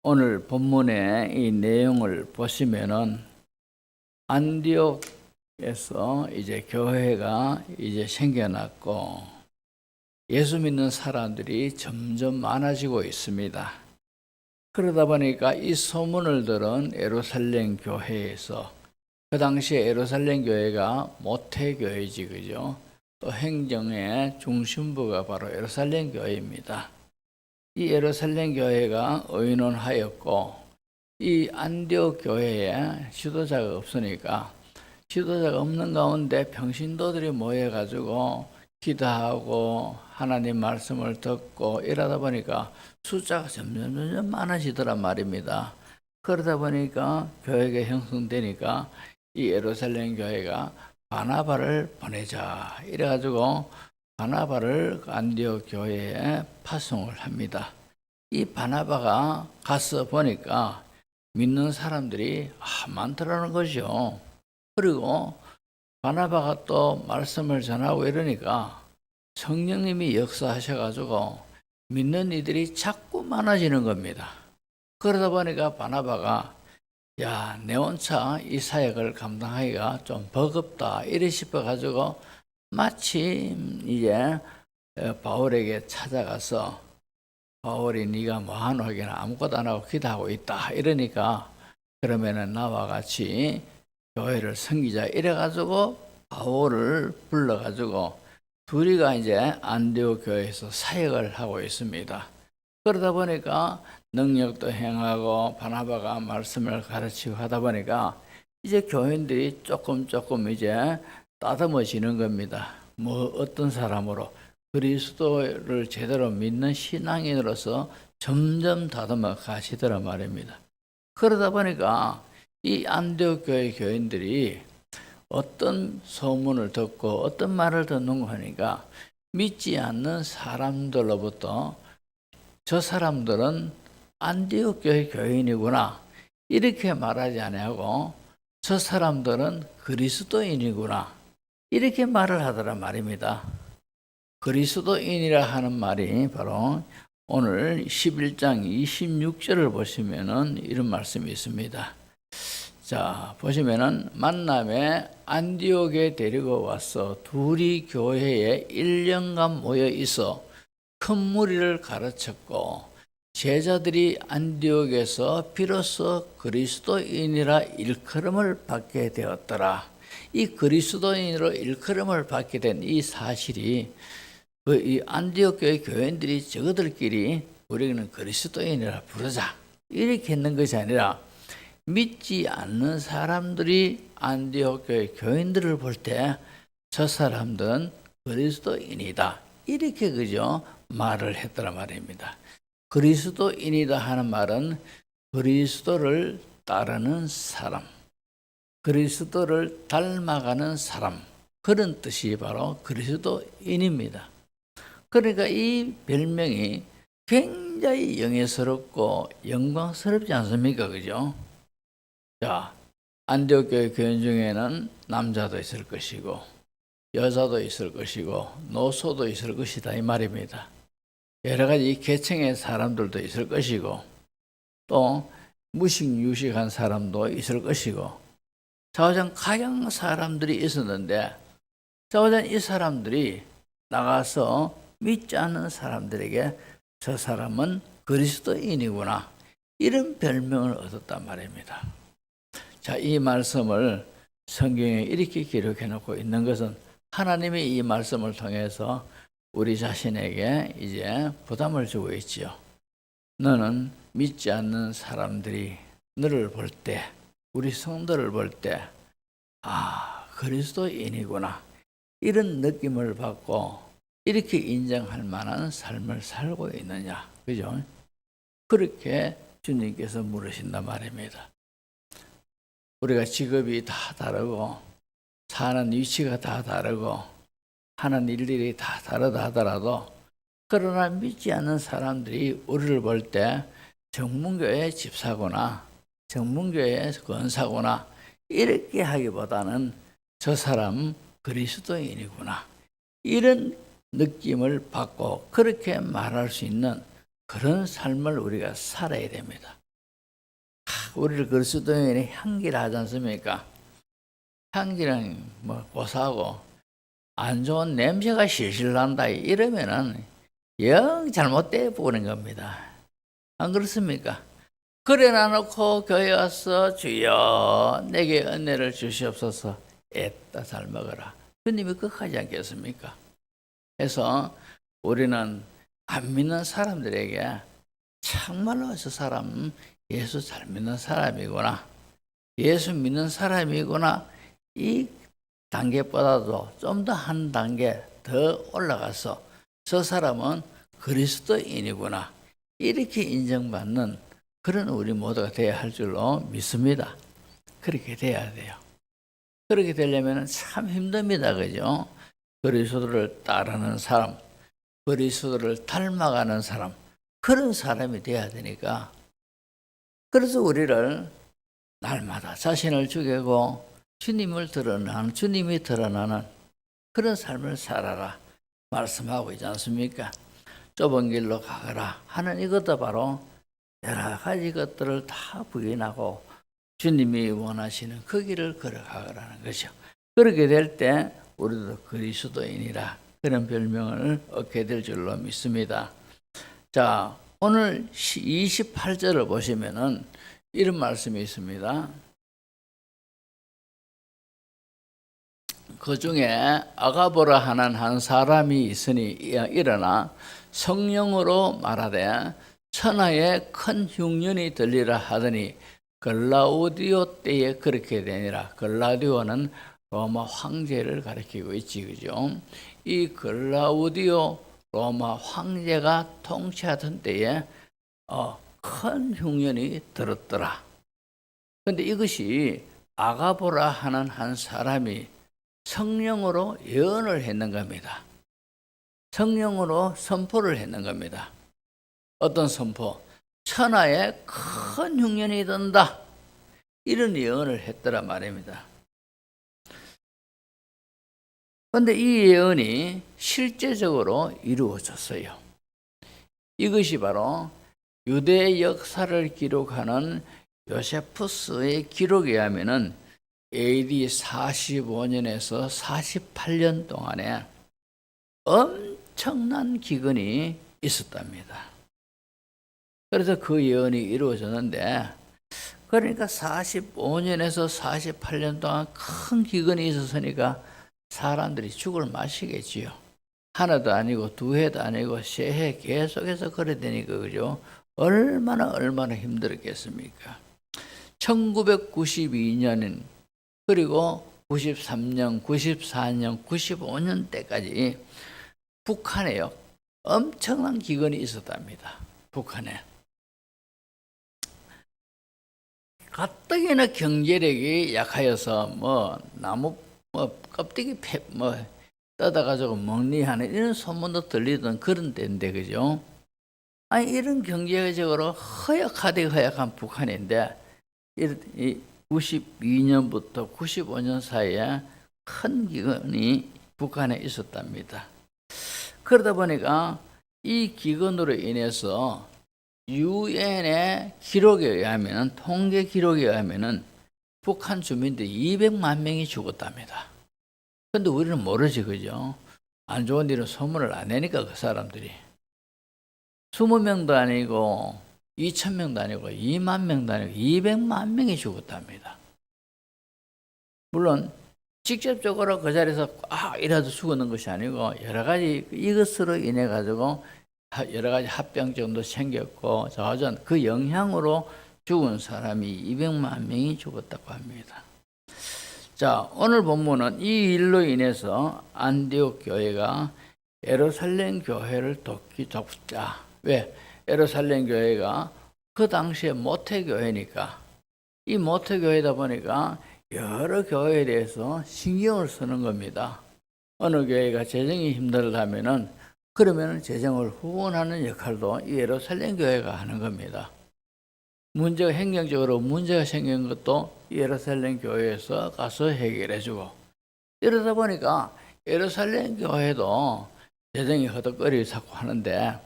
오늘 본문의 이 내용을 보시면은 안디옥에서 이제 교회가 이제 생겨났고 예수 믿는 사람들이 점점 많아지고 있습니다. 그러다 보니까 이 소문을 들은 예루살렘 교회에서 그 당시에 예루살렘 교회가 모태교회지, 그죠? 또 행정의 중심부가 바로 예루살렘 교회입니다. 이 예루살렘 교회가 의논하였고 이 안디옥 교회에 지도자가 없으니까 지도자가 없는 가운데 평신도들이 모여가지고 기도하고 하나님 말씀을 듣고 이러다 보니까 숫자가 점점 많아지더란 말입니다. 그러다 보니까 교회가 형성되니까 이 예루살렘 교회가 바나바를 보내자 이래가지고 바나바를 안디옥 교회에 파송을 합니다. 이 바나바가 가서 보니까 믿는 사람들이 많더라는 거죠. 그리고 바나바가 또 말씀을 전하고 이러니까 성령님이 역사하셔가지고 믿는 이들이 자꾸 많아지는 겁니다. 그러다 보니까 바나바가 내 혼자 이 사역을 감당하기가 좀 버겁다 이래 싶어가지고 마침 이제 바울에게 찾아가서 바울이 네가 뭐하노 하기는 아무것도 안 하고 기도하고 있다 이러니까 그러면은 나와 같이 교회를 섬기자 이래가지고 바울을 불러가지고 둘이가 이제 안디옥 교회에서 사역을 하고 있습니다. 그러다 보니까 능력도 행하고 바나바가 말씀을 가르치고 하다 보니까 이제 교인들이 조금 이제 따듬어지는 겁니다. 어떤 사람으로 그리스도를 제대로 믿는 신앙인으로서 점점 다듬어 가시더란 말입니다. 그러다 보니까 이 안디옥 교회 교인들이 어떤 소문을 듣고 어떤 말을 듣는 거 하니까 믿지 않는 사람들로부터 저 사람들은 안디옥 교회 교인이구나 이렇게 말하지 아니하고 저 사람들은 그리스도인이구나 이렇게 말을 하더란 말입니다. 그리스도인이라 하는 말이 바로 오늘 11장 26절을 보시면은 이런 말씀이 있습니다. 자, 보시면은 만남에 안디옥에 데리고 와서 둘이 교회에 1년간 모여 있어 큰 무리를 가르쳤고 제자들이 안디옥에서 비로소 그리스도인이라 일컬음을 받게 되었더라. 이 그리스도인으로 일컬음을 받게 된 이 사실이 이 안디옥 교회 교인들이 저들끼리 우리는 그리스도인이라 부르자 이렇게 했는 것이 아니라 믿지 않는 사람들이 안디옥 교회 교인들을 볼 때 저 사람들은 그리스도인이다 이렇게 그죠 말을 했더라 말입니다. 그리스도인이다 하는 말은 그리스도를 따르는 사람, 그리스도를 닮아가는 사람 그런 뜻이 바로 그리스도인입니다. 그러니까 이 별명이 굉장히 영예스럽고 영광스럽지 않습니까? 그죠? 자, 안디옥 교회 교인 중에는 남자도 있을 것이고 여자도 있을 것이고 노소도 있을 것이다 이 말입니다. 여러 가지 계층의 사람들도 있을 것이고 또 무식유식한 사람도 있을 것이고 가양 사람들이 있었는데 이 사람들이 나가서 믿지 않는 사람들에게 저 사람은 그리스도인이구나 이런 별명을 얻었단 말입니다. 자, 이 말씀을 성경에 이렇게 기록해 놓고 있는 것은 하나님이 이 말씀을 통해서 우리 자신에게 이제 부담을 주고 있지요. 너는 믿지 않는 사람들이 너를 볼 때, 우리 성도를 볼 때, 그리스도인이구나 이런 느낌을 받고 이렇게 인정할 만한 삶을 살고 있느냐, 그죠? 그렇게 주님께서 물으신단 말입니다. 우리가 직업이 다 다르고 사는 위치가 다 다르고 하는 일들이 다 다르다 하더라도 그러나 믿지 않는 사람들이 우리를 볼 때 정문교회 집사구나 정문교회 권사구나 이렇게 하기보다는 저 사람 그리스도인이구나 이런 느낌을 받고 그렇게 말할 수 있는 그런 삶을 우리가 살아야 됩니다. 우리를 그리스도인의 향기라 하지 않습니까? 향기는 뭐 고소하고 안 좋은 냄새가 실실 난다 이러면은 영 잘못돼 보는 겁니다. 안 그렇습니까? 그래 놔놓고 교회 와서 주여 내게 은혜를 주시옵소서 애따 잘 먹어라. 주님이 그렇게 하지 않겠습니까? 그래서 우리는 안 믿는 사람들에게 정말로 저 사람 예수 잘 믿는 사람이구나, 예수 믿는 사람이구나, 이 단계보다도 좀 더 한 단계 더 올라가서 저 사람은 그리스도인이구나 이렇게 인정받는 그런 우리 모두가 되어야 할 줄로 믿습니다. 그렇게 돼야 돼요. 그렇게 되려면 참 힘듭니다. 그죠? 그리스도를 따르는 사람, 그리스도를 닮아가는 사람, 그런 사람이 돼야 되니까. 그래서 우리를 날마다 자신을 죽이고 주님을 드러나는, 주님이 드러나는 그런 삶을 살아라 말씀하고 있지 않습니까? 좁은 길로 가거라 하는 이것도 바로 여러 가지 것들을 다 부인하고 주님이 원하시는 그 길을 걸어가라는 것이죠. 그렇게 될 때 우리도 그리스도인이라 그런 별명을 얻게 될 줄로 믿습니다. 자, 오늘 28절을 보시면은 이런 말씀이 있습니다. 그 중에 아가보라 하는 한 사람이 있으니 일어나 성령으로 말하되 천하에 큰 흉년이 들리라 하더니 글라우디오 때에 그렇게 되니라. 글라우디오는 로마 황제를 가리키고 있지, 그죠? 이 글라우디오 로마 황제가 통치하던 때에 큰 흉년이 들었더라. 그런데 이것이 아가보라 하는 한 사람이 성령으로 예언을 했는 겁니다. 성령으로 선포를 했는 겁니다. 어떤 선포? 천하에 큰 흉년이 든다. 이런 예언을 했더라 말입니다. 그런데 이 예언이 실제적으로 이루어졌어요. 이것이 바로 유대 역사를 기록하는 요세푸스의 기록에 의하면 AD 45년에서 48년 동안에 엄청난 기근이 있었답니다. 그래서 그 예언이 이루어졌는데, 그러니까 45년에서 48년 동안 큰 기근이 있었으니까 사람들이 죽을 맛이겠지요. 하나도 아니고 두 해도 아니고 세 해 계속해서 그래 되니까, 그죠? 얼마나 힘들었겠습니까? 1992년 그리고 93년, 94년, 95년 때까지 북한에요 엄청난 기근이 있었답니다. 북한에. 가뜩이나 경제력이 약하여서 나무 껍데기 뜯어가지고 먹리하는 이런 소문도 들리던 그런 때인데, 그죠? 아니 이런 경제적으로 허약한 북한인데 92년부터 95년 사이에 큰 기근이 북한에 있었답니다. 그러다 보니까 이 기근으로 인해서 유엔의 기록에 의하면, 통계 기록에 의하면 북한 주민들이 200만 명이 죽었답니다. 근데 우리는 모르지, 그죠? 안 좋은 일은 소문을 안 내니까 그 사람들이 20명도 아니고 2,000명도 아니고 2만 명도 아니고 200만 명이 죽었답니다. 물론 직접적으로 그 자리에서 이라도 죽었는 것이 아니고 여러 가지 이것으로 인해 가지고 여러 가지 합병증도 생겼고 저전 그 영향으로 죽은 사람이 200만 명이 죽었다고 합니다. 자, 오늘 본문은 이 일로 인해서 안디옥 교회가 예루살렘 교회를 돕자. 왜? 예루살렘 교회가 그 당시에 모태교회니까, 이 모태교회다 보니까 여러 교회에 대해서 신경을 쓰는 겁니다. 어느 교회가 재정이 힘들다면은 그러면 재정을 후원하는 역할도 이 예루살렘 교회가 하는 겁니다. 문제가 행정적으로 문제가 생긴 것도 예루살렘 교회에서 가서 해결해주고, 이러다 보니까 예루살렘 교회도 재정이 허덕거리고 자꾸 하는데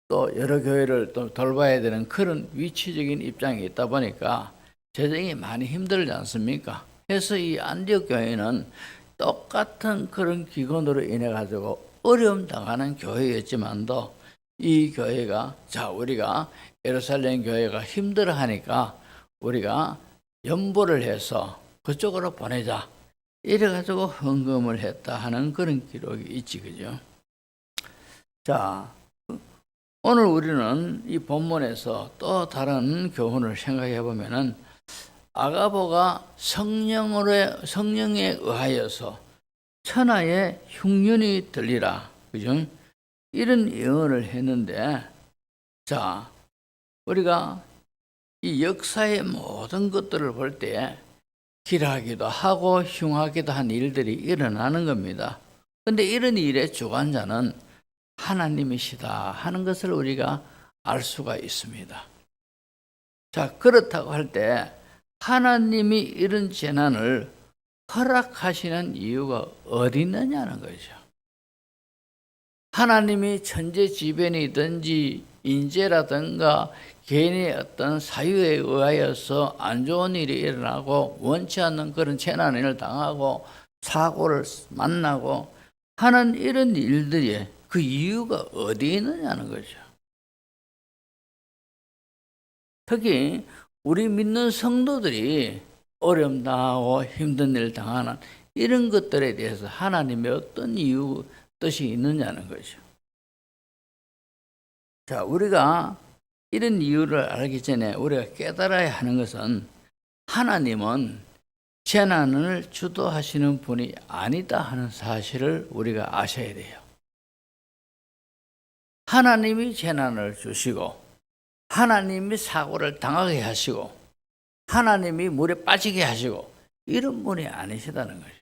또 여러 교회를 또 돌봐야 되는 그런 위치적인 입장이 있다 보니까 재정이 많이 힘들지 않습니까? 그래서 이 안디옥 교회는 똑같은 그런 기근으로 인해 가지고 어려움 당하는 교회였지만도 이 교회가 우리가 예루살렘 교회가 힘들어하니까 우리가 연보를 해서 그쪽으로 보내자 이래 가지고 헌금을 했다 하는 그런 기록이 있지, 그죠? 자, 오늘 우리는 이 본문에서 또 다른 교훈을 생각해 보면은 아가보가 성령에 의하여서 천하의 흉년이 들리라, 그죠? 이런 예언을 했는데, 자, 우리가 이 역사의 모든 것들을 볼 때 길하기도 하고 흉하기도 한 일들이 일어나는 겁니다. 그런데 이런 일의 주관자는 하나님이시다 하는 것을 우리가 알 수가 있습니다. 자, 그렇다고 할 때 하나님이 이런 재난을 허락하시는 이유가 어디 있느냐는 거죠. 하나님이 천재지변이든지 인재라든가 개인의 어떤 사유에 의하여서 안 좋은 일이 일어나고 원치 않는 그런 재난을 당하고 사고를 만나고 하는 이런 일들이 그 이유가 어디에 있느냐는 거죠. 특히 우리 믿는 성도들이 어려움 당하고 힘든 일 당하는 이런 것들에 대해서 하나님의 어떤 이유, 뜻이 있느냐는 거죠. 자, 우리가 이런 이유를 알기 전에 우리가 깨달아야 하는 것은 하나님은 재난을 주도하시는 분이 아니다 하는 사실을 우리가 아셔야 돼요. 하나님이 재난을 주시고 하나님이 사고를 당하게 하시고 하나님이 물에 빠지게 하시고 이런 분이 아니시다는 거죠.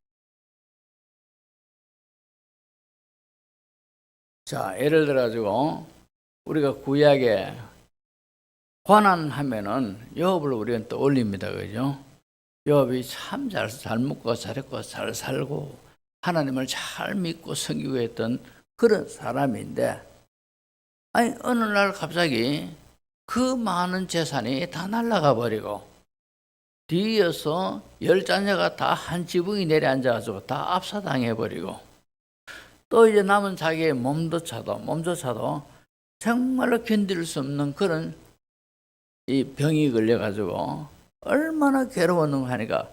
자, 예를 들어가지고 우리가 구약에 고난하면은 욥을 우리가 또 올립니다, 그죠? 욥이 참 잘 먹고 잘했고 잘 살고 하나님을 잘 믿고 섬기고 했던 그런 사람인데, 아니 어느 날 갑자기 그 많은 재산이 다 날아가 버리고 뒤이어서 10자녀가 다 한 지붕이 내려앉아가지고 다 압사당해 버리고 또 이제 남은 자기의 몸조차도 정말로 견딜 수 없는 그런 이 병이 걸려가지고 얼마나 괴로웠는가 하니까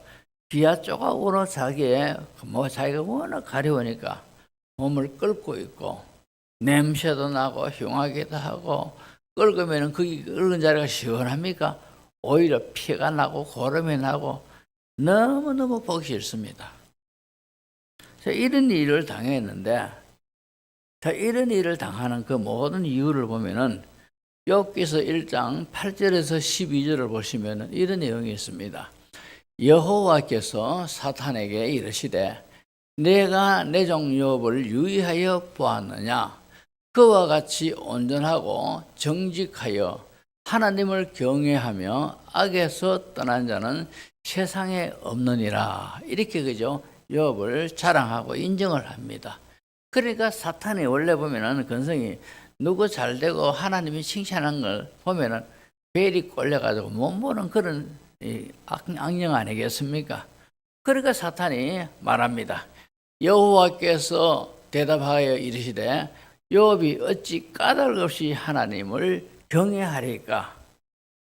비아 조각으로 자기가 워낙 가려우니까 몸을 끓고 있고 냄새도 나고 흉하기도 하고 끓으면 거기 끓은 자리가 시원합니까? 오히려 피가 나고 고름이 나고 너무너무 보기 싫습니다. 이런 일을 당했는데, 이런 일을 당하는 그 모든 이유를 보면은 욥기서 1장 8절에서 12절을 보시면 이런 내용이 있습니다. 여호와께서 사탄에게 이르시되 내가 내 종 욥을 유의하여 보았느냐? 그와 같이 온전하고 정직하여 하나님을 경외하며 악에서 떠난 자는 세상에 없느니라. 이렇게 그죠? 욥을 자랑하고 인정을 합니다. 그러니까 사탄이 원래 보면은 근성이 누구 잘되고 하나님이 칭찬한 걸 보면은 벨이 꼴려가지고 못 보는 그런 악령 아니겠습니까? 그러니까 사탄이 말합니다. 여호와께서 대답하여 이르시되 욥이 어찌 까닭 없이 하나님을 경외하리까?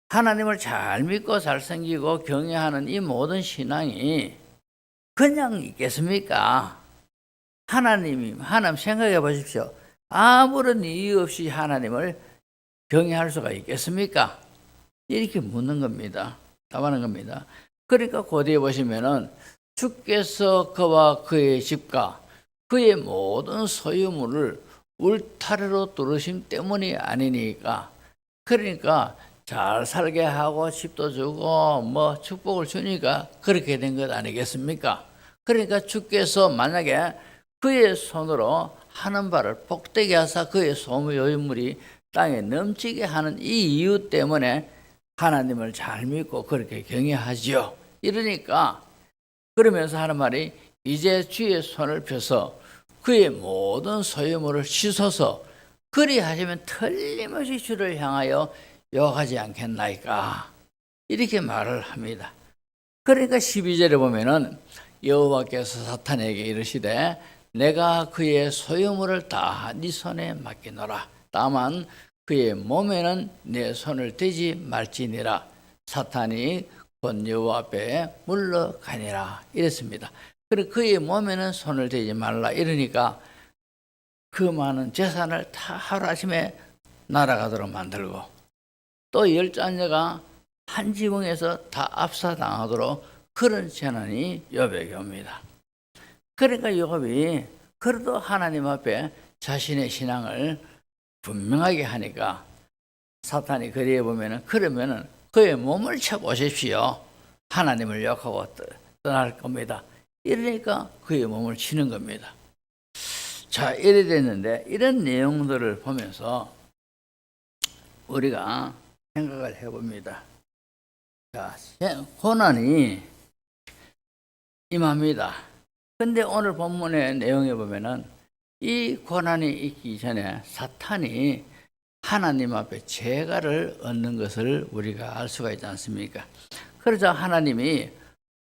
하나님을 잘 믿고 잘 섬기고 경외하는 이 모든 신앙이 그냥 있겠습니까? 하나님 생각해 보십시오. 아무런 이유 없이 하나님을 경외할 수가 있겠습니까? 이렇게 묻는 겁니다. 답하는 겁니다. 그러니까 고대에 보시면은 주께서 그와 그의 집과 그의 모든 소유물을 울타리로 뚫으심 때문이 아니니까, 그러니까 잘 살게 하고 집도 주고 뭐 축복을 주니까 그렇게 된 것 아니겠습니까? 그러니까 주께서 만약에 그의 손으로 하는 바를 복되게 하사 그의 소유물이 땅에 넘치게 하는 이 이유 때문에 하나님을 잘 믿고 그렇게 경외하지요. 이러니까 그러면서 하는 말이 이제 주의 손을 펴서 그의 모든 소유물을 씻어서 그리하시면 틀림없이 주를 향하여 욕하지 않겠나이까. 이렇게 말을 합니다. 그러니까 12절에 보면은 여호와께서 사탄에게 이르시되 내가 그의 소유물을 다 네 손에 맡기노라. 다만 그의 몸에는 내 손을 대지 말지니라. 사탄이 곧 여호와 앞에 물러가니라. 이랬습니다. 그리고 그의 몸에는 손을 대지 말라. 이러니까 그 많은 재산을 다 하루아침에 날아가도록 만들고 또 열 자녀가 한 지붕에서 다 압사당하도록 그런 재난이 욥에게 옵니다. 그러니까 욥이 그래도 하나님 앞에 자신의 신앙을 분명하게 하니까 사탄이 그리해 보면은 그러면은 그의 몸을 쳐보십시오. 하나님을 욕하고 떠날 겁니다. 이러니까 그의 몸을 치는 겁니다. 자, 이래 됐는데 이런 내용들을 보면서 우리가 생각을 해봅니다. 자, 고난이 임합니다. 근데 오늘 본문의 내용에 보면은 이 고난이 있기 전에 사탄이 하나님 앞에 재가를 얻는 것을 우리가 알 수가 있지 않습니까? 그러자 하나님이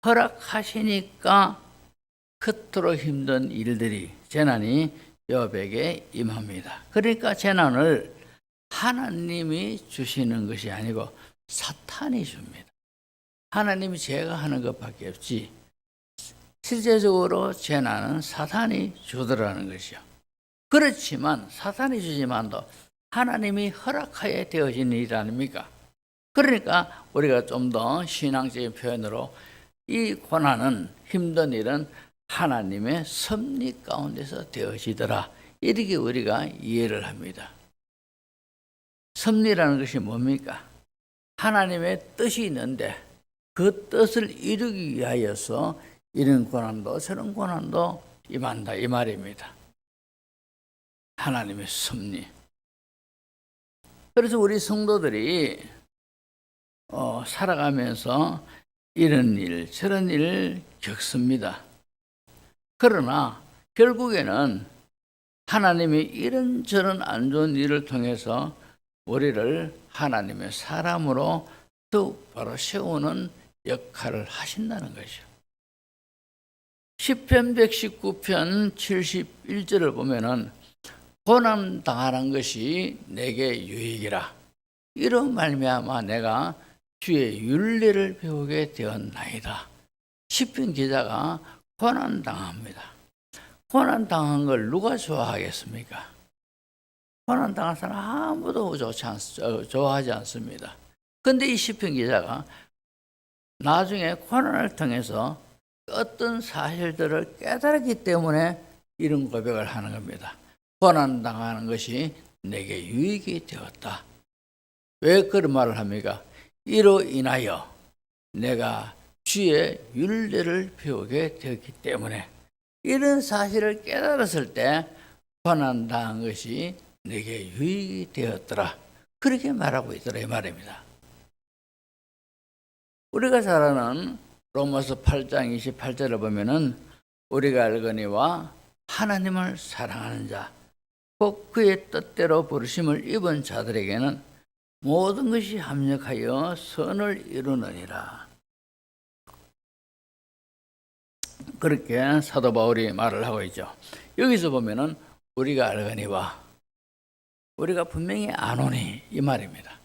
허락하시니까 그토록 힘든 일들이 재난이 욥에게 임합니다. 그러니까 재난을 하나님이 주시는 것이 아니고 사탄이 줍니다. 하나님이 제가 하는 것밖에 없지 실제적으로 재난은 사탄이 주더라는 것이요. 그렇지만 사탄이 주지만도 하나님이 허락하에 되어진 일 아닙니까? 그러니까 우리가 좀 더 신앙적인 표현으로 이 고난은 힘든 일은 하나님의 섭리 가운데서 되어지더라. 이렇게 우리가 이해를 합니다. 섭리라는 것이 뭡니까? 하나님의 뜻이 있는데 그 뜻을 이루기 위하여서 이런 고난도 저런 고난도 임한다 이 말입니다. 하나님의 섭리. 그래서 우리 성도들이 살아가면서 이런 일 저런 일을 겪습니다. 그러나 결국에는 하나님이 이런저런 안 좋은 일을 통해서 우리를 하나님의 사람으로 똑바로 세우는 역할을 하신다는 것이죠. 시편 119편 71절을 보면은 고난 당하는 것이 내게 유익이라. 이런 말미암아 내가 주의 윤례를 배우게 되었나이다. 시편 기자가 고난 당합니다. 고난 당한 걸 누가 좋아하겠습니까? 고난 당한 사람 아무도 좋아하지 않습니다. 그런데 이 시편 기자가 나중에 고난을 통해서 어떤 사실들을 깨달았기 때문에 이런 고백을 하는 겁니다. 고난 당하는 것이 내게 유익이 되었다. 왜 그런 말을 합니까? 이로 인하여 내가 주의 윤례를 배우게 되었기 때문에 이런 사실을 깨달았을 때 고난 당한 것이 내게 유익이 되었더라. 그렇게 말하고 있더라 이 말입니다. 우리가 잘 아는 로마서 8장 28절을 보면은 우리가 알거니와 하나님을 사랑하는 자, 곧 그의 뜻대로 부르심을 입은 자들에게는 모든 것이 합력하여 선을 이루느니라. 그렇게 사도 바울이 말을 하고 있죠. 여기서 보면은 우리가 알거니와 우리가 분명히 아노니 이 말입니다.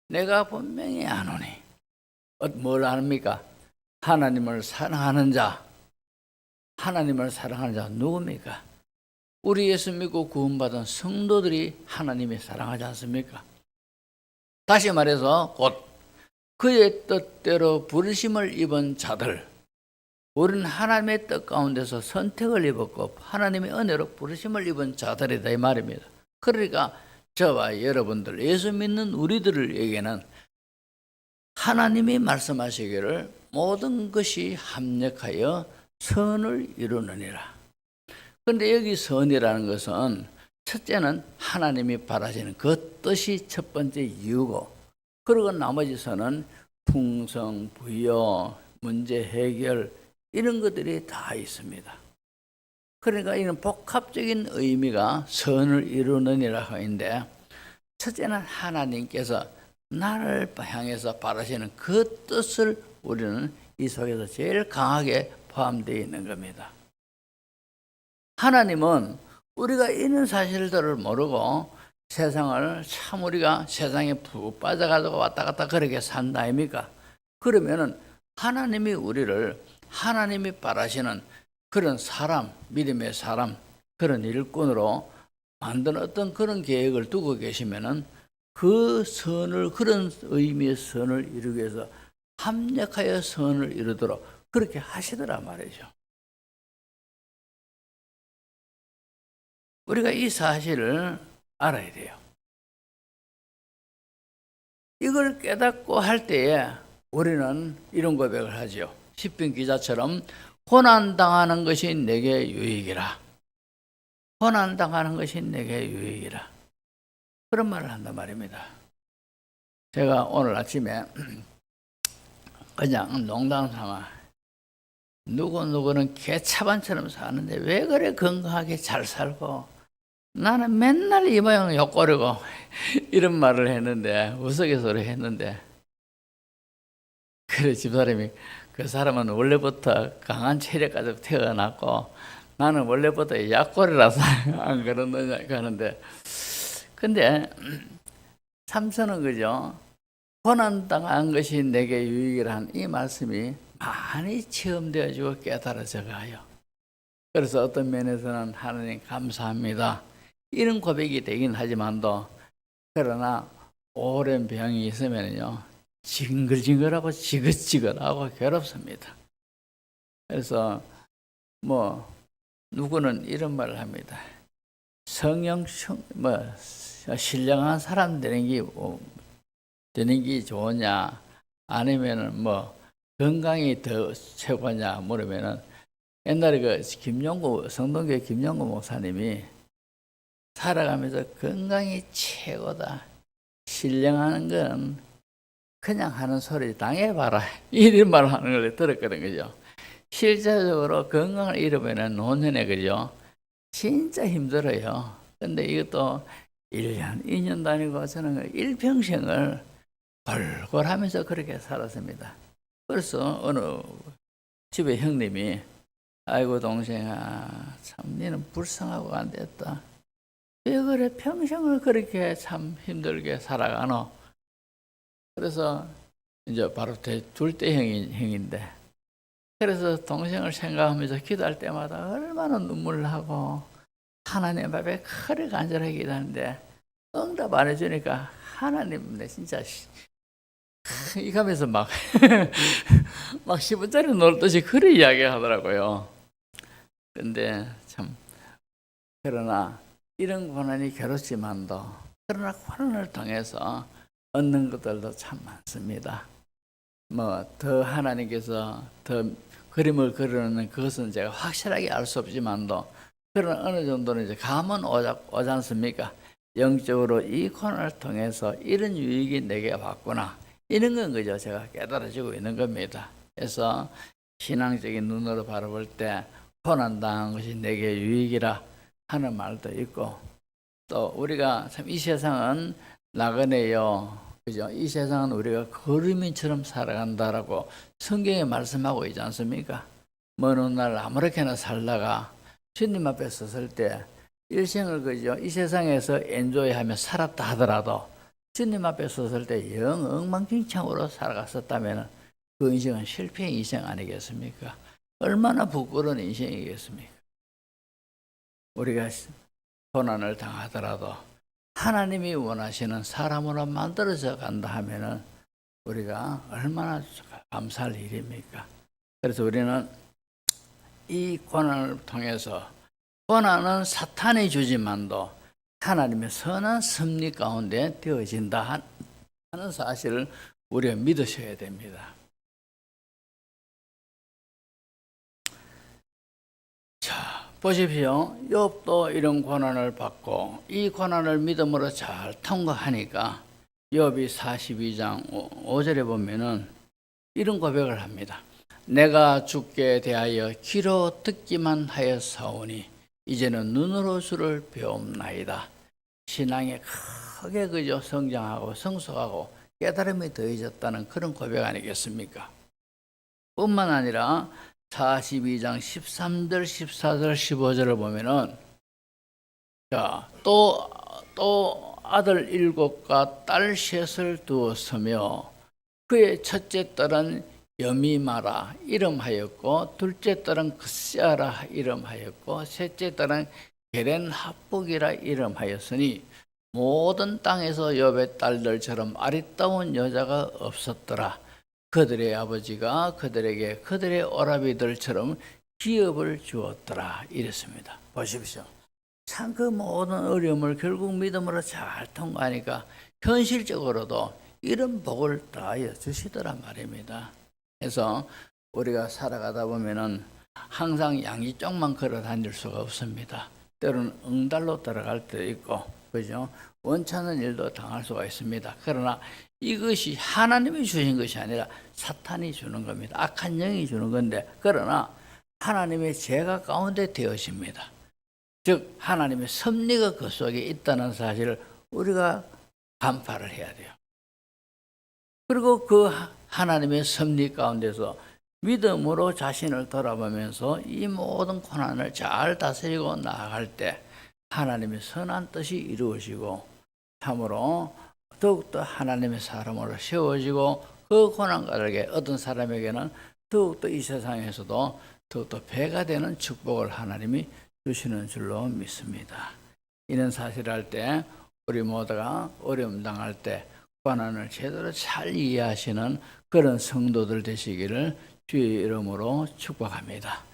내가 분명히 아노니 뭘 아닙니까? 하나님을 사랑하는 자, 하나님을 사랑하는 자 누굽니까? 우리 예수 믿고 구원받은 성도들이 하나님이 사랑하지 않습니까? 다시 말해서 곧 그의 뜻대로 부르심을 입은 자들, 우리는 하나님의 뜻 가운데서 선택을 입었고 하나님의 은혜로 부르심을 입은 자들이다 이 말입니다. 그러니까 저와 여러분들 예수 믿는 우리들에게는 하나님이 말씀하시기를 모든 것이 합력하여 선을 이루느니라. 그런데 여기 선이라는 것은 첫째는 하나님이 바라시는 그 뜻이 첫 번째 이유고, 그리고 나머지 선은 풍성, 부여, 문제 해결 이런 것들이 다 있습니다. 그러니까 이런 복합적인 의미가 선을 이루느니라 하는데, 첫째는 하나님께서 나를 향해서 바라시는 그 뜻을 우리는 이 속에서 제일 강하게 포함되어 있는 겁니다. 하나님은 우리가 이런 사실들을 모르고 세상을 참 우리가 세상에 푹 빠져가지고 왔다 갔다 그렇게 산다 아닙니까? 그러면은 하나님이 우리를 하나님이 바라시는 그런 사람, 믿음의 사람, 그런 일꾼으로 만든 어떤 그런 계획을 두고 계시면은 그 선을, 그런 의미의 선을 이루기 위해서 합력하여 선을 이루도록 그렇게 하시더라 말이죠. 우리가 이 사실을 알아야 돼요. 이걸 깨닫고 할 때에 우리는 이런 고백을 하죠. 시편 기자처럼 고난당하는 것이 내게 유익이라. 고난당하는 것이 내게 유익이라. 그런 말을 한단 말입니다. 제가 오늘 아침에 그냥 농담삼아 누구는 개차반처럼 사는데 왜 그래 건강하게 잘 살고 나는 맨날 이 모양 욕거리고 이런 말을 했는데, 우스갯소리 했는데, 그래 집사람이 그 사람은 원래부터 강한 체력 가지고 태어났고 나는 원래부터 약골이라서 안 그러느냐 하는데, 근데 삼손은 그죠? 고난당한 것이 내게 유익이라는 이 말씀이 많이 체험되어지고 깨달아져 가요. 그래서 어떤 면에서는 하나님 감사합니다 이런 고백이 되긴 하지만도, 그러나 오랜 병이 있으면요 징글징글하고 지긋지긋하고 괴롭습니다. 그래서 누구는 이런 말을 합니다. 성령 신령한 사람 되는 게 좋으냐, 아니면은 건강이 더 최고냐 물으면은, 옛날에 그 성동교회 김용구 목사님이 살아가면서 건강이 최고다, 신령하는 건 그냥 하는 소리 당해봐라 이런 말을 하는 걸 들었거든. 그죠? 실제적으로 건강을 잃으면 노년에 그죠? 진짜 힘들어요. 근데 이것도 1년, 2년 다니고 저는 일평생을 골골 하면서 그렇게 살았습니다. 그래서 어느 집에 형님이 아이고 동생아 참 너는 불쌍하고 안 됐다. 왜 그래 평생을 그렇게 참 힘들게 살아가노? 그래서 이제 바로 둘째 형인데, 그래서 동생을 생각하면서 기도할 때마다 얼마나 눈물 나고 하나님 앞에 크게 간절하게 기도하는데 응답 안 해주니까 하나님 내 진짜 이가면서 막 10원짜리 놀듯이 그래 이야기하더라고요. 근데 참 그러나 이런 고난이 괴롭지만도, 그러나 고난을 통해서 얻는 것들도 참 많습니다. 더 하나님께서 더 그림을 그리는 그것은 제가 확실하게 알 수 없지만도, 그러나 어느 정도는 이제 감은 오지 않습니까? 영적으로 이 고난을 통해서 이런 유익이 내게 왔구나, 이런 건 그죠? 제가 깨달아지고 있는 겁니다. 그래서 신앙적인 눈으로 바라볼 때 고난당한 것이 내게 유익이라 하는 말도 있고, 또 우리가 참 이 세상은 나그네요, 그죠? 이 세상은 우리가 거류민처럼 살아간다라고 성경에 말씀하고 있지 않습니까? 먼 날 아무렇게나 살다가 주님 앞에 섰을 때 일생을 그죠? 이 세상에서 엔조이하며 살았다 하더라도 주님 앞에 섰을 때 영 엉망진창으로 살아갔었다면 그 인생은 실패의 인생 아니겠습니까? 얼마나 부끄러운 인생이겠습니까? 우리가 고난을 당하더라도 하나님이 원하시는 사람으로 만들어져 간다 하면은 우리가 얼마나 감사할 일입니까? 그래서 우리는 이 고난을 통해서, 고난은 사탄이 주지만도 하나님의 선한 섭리 가운데 되어진다 하는 사실을 우리가 믿으셔야 됩니다. 자, 보십시오. 욥도 이런 고난을 받고 이 고난을 믿음으로 잘 통과하니까 욥이 42장 5절에 보면은 이런 고백을 합니다. 내가 주께 대하여 귀로 듣기만 하였사오니 이제는 눈으로 주를 배움나이다. 신앙에 크게 그저 성장하고 성숙하고 깨달음이 더해졌다는 그런 고백 아니겠습니까? 뿐만 아니라 42장 13절, 14절, 15절을 보면은 자, 또 아들 7과 딸 3을 두었으며 그의 첫째 딸은 여미마라 이름하였고 둘째 딸은 그스야라 이름하였고 셋째 딸은 게렌합복이라 이름하였으니 모든 땅에서 욥의 딸들처럼 아리따운 여자가 없었더라. 그들의 아버지가 그들에게 그들의 오라비들처럼 기업을 주었더라 이랬습니다. 보십시오. 참 그 모든 어려움을 결국 믿음으로 잘 통과하니까 현실적으로도 이런 복을 더하여 주시더란 말입니다. 그래서 우리가 살아가다 보면은 항상 양지 쪽만 걸어 다닐 수가 없습니다. 때로는 응달로 들어갈 때도 있고, 그죠? 원찮은 일도 당할 수가 있습니다. 그러나 이것이 하나님이 주신 것이 아니라 사탄이 주는 겁니다. 악한 영이 주는 건데, 그러나 하나님의 죄가 가운데 되어집니다. 즉 하나님의 섭리가 그 속에 있다는 사실을 우리가 간파를 해야 돼요. 그리고 그 하나님의 섭리 가운데서 믿음으로 자신을 돌아보면서 이 모든 고난을 잘 다스리고 나아갈 때 하나님의 선한 뜻이 이루어지고 참으로 더욱더 하나님의 사람으로 세워지고 그 고난가들에게 어떤 사람에게는 더욱더 이 세상에서도 더욱더 배가 되는 축복을 하나님이 주시는 줄로 믿습니다. 이런 사실을 할 때 우리 모두가 어려움 당할 때 고난을 제대로 잘 이해하시는 그런 성도들 되시기를 주의 이름으로 축복합니다.